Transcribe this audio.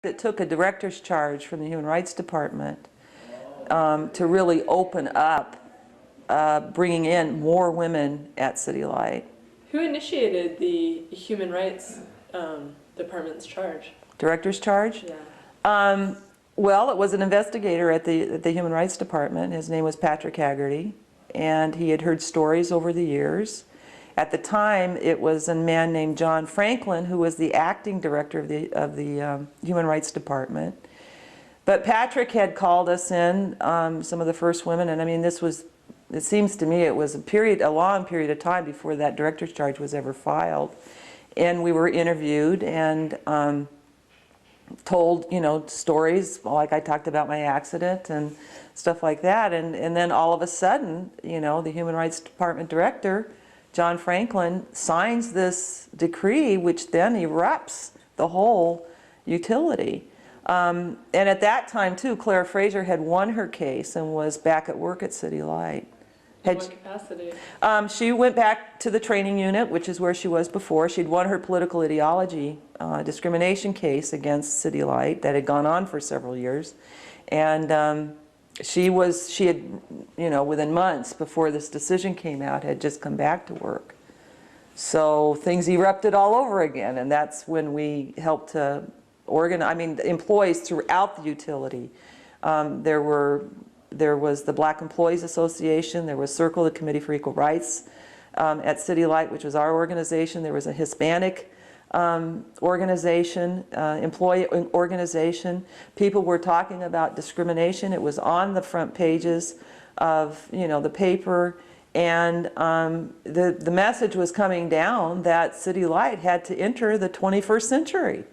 It took a director's charge from the Human Rights Department to really open up bringing in more women at City Light. Who initiated the Human Rights Department's charge? Director's charge? Yeah. Well, it was an investigator at the Human Rights Department. His name was Patrick Haggerty, and he had heard stories over the years. At the time, it was a man named John Franklin who was the acting director of the Human Rights Department. But Patrick had called us in, some of the first women, and I mean, this was, it seems to me, it was a long period of time before that director's charge was ever filed. And we were interviewed and told, you know, stories, like I talked about my accident and stuff like that. And then all of a sudden, you know, the Human Rights Department director, John Franklin, signs this decree, which then erupts the whole utility. And at that time, too, Claire Fraser had won her case and was back at work at City Light. In what capacity? She went back to the training unit, which is where she was before. She'd won her political ideology discrimination case against City Light that had gone on for several years. And she had, you know, within months before this decision came out, had just come back to work. So things erupted all over again, and that's when we helped to organize, I mean, employees throughout the utility. There was the Black Employees Association, there was Circle, the Committee for Equal Rights at City Light, which was our organization. There was a Hispanic organization, employee organization. People were talking about discrimination. It was on the front pages of, you know, the paper, and the message was coming down that City Light had to enter the 21st century.